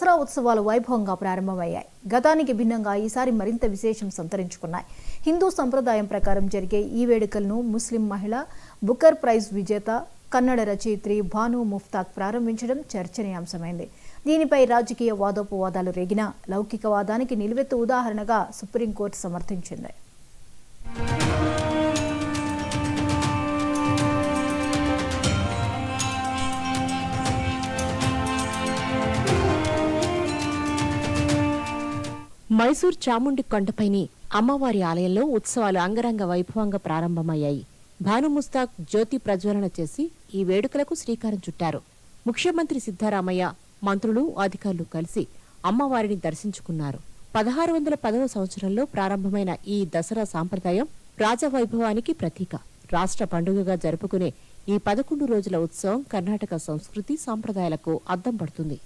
దసరా ఉత్సవాలు వైభవంగా ప్రారంభమయ్యాయి. గతానికి భిన్నంగా ఈసారి మరింత విశేషం సంతరించుకున్నాయి. హిందూ సంప్రదాయం ప్రకారం జరిగే ఈ వేడుకలను ముస్లిం మహిళ బుకర్ ప్రైజ్ విజేత కన్నడ రచయిత్రి భాను ముఫ్తాక్ ప్రారంభించడం చర్చనీయాంశమైంది. దీనిపై రాజకీయ వాదోపవాదాలు రేగినా లౌకికవాదానికి నిలువెత్తు ఉదాహరణగా సుప్రీంకోర్టు సమర్థించింది. మైసూర్ చాముండి కొండపైని అమ్మవారి ఆలయంలో ఉత్సవాలు అంగరంగ వైభవంగా ప్రారంభమయ్యాయి. భాను ముస్తాక్ జ్యోతి ప్రజ్వలన చేసి ఈ వేడుకలకు శ్రీకారం చుట్టారు. ముఖ్యమంత్రి సిద్ధరామయ్య, మంత్రులు, అధికారులు కలిసి అమ్మవారిని దర్శించుకున్నారు. 1610వ సంవత్సరంలో ప్రారంభమైన ఈ దసరా సాంప్రదాయం రాజవైభవానికి ప్రతీక. రాష్ట్ర పండుగగా జరుపుకునే ఈ 11 రోజుల ఉత్సవం కర్ణాటక సంస్కృతి సాంప్రదాయాలకు అద్దం పడుతుంది.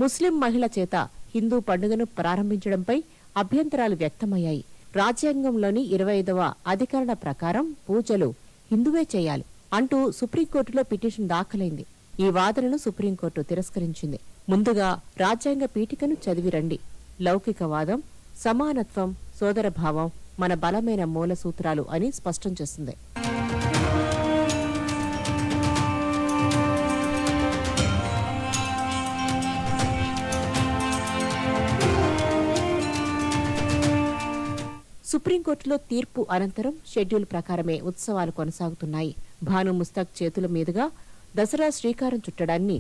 ముస్లిం మహిళ చేత హిందూ పండుగను ప్రారంభించడంపై అభ్యంతరాలు వ్యక్తమయ్యాయి. రాజ్యాంగంలోని 25వ అధికరణ ప్రకారం పూజలు హిందువే చేయాలి అంటూ సుప్రీంకోర్టులో పిటిషన్ దాఖలైంది. ఈ వాదనను సుప్రీంకోర్టు తిరస్కరించింది. ముందుగా రాజ్యాంగ పీఠికను చదివి రండి. లౌకికవాదం, సమానత్వం, సోదరభావం మన బలమైన మూల సూత్రాలు అని స్పష్టం చేసింది. సుప్రీంకోర్టులో తీర్పు అనంతరం షెడ్యూల్ ప్రకారమే ఉత్సవాలు కొనసాగుతున్నాయి. భాను ముస్తాక్ చేతుల మీదుగా దసరా శ్రీకారం చుట్టడాన్ని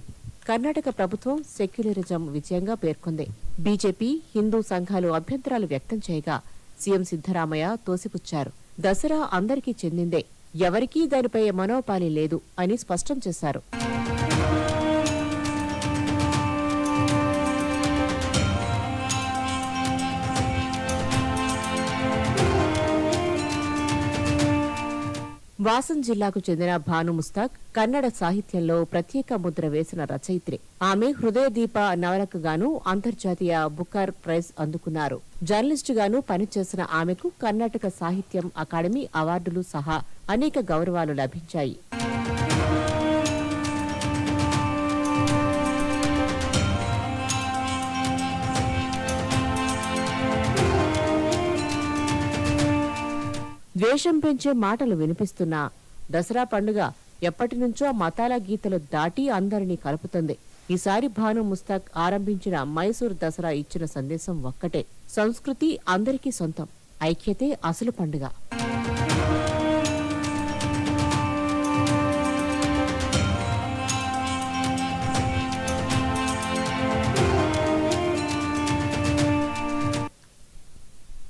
కర్ణాటక ప్రభుత్వం సెక్యులరిజం విజయంగా పేర్కొంది. బీజేపీ, హిందూ సంఘాలు అభ్యంతరాలు వ్యక్తం చేయగా సీఎం సిద్ధరామయ్య తోసిపుచ్చారు. దసరా అందరికీ చెందిందే, ఎవరికీ దానిపై మనోపాలి లేదు అని స్పష్టం చేశారు. వాసం జిల్లాకు చెందిన భాను ముస్తాక్ కన్నడ సాహిత్యంలో ప్రత్యేక ముద్ర వేసిన రచయిత్రి. ఆమె హృదయదీప నవలకు గాను అంతర్జాతీయ బుకర్ ప్రైజ్ అందుకున్నారు. జర్నలిస్టుగాను పనిచేసిన ఆమెకు కర్ణాటక సాహిత్యం అకాడమీ అవార్డులు సహా అనేక గౌరవాలు లభించాయి. ద్వేషం పెంచే మాటలు వినిపిస్తున్నా దసరా పండుగ ఎప్పటినుంచో మతాల గీతలు దాటి అందరినీ కలుపుతుంది. ఈసారి భాను ముస్తాక్ ఆరంభించిన మైసూర్ దసరా ఇచ్చిన సందేశం ఒక్కటే: సంస్కృతి అందరికీ సొంతం, ఐక్యతే అసలు పండుగ.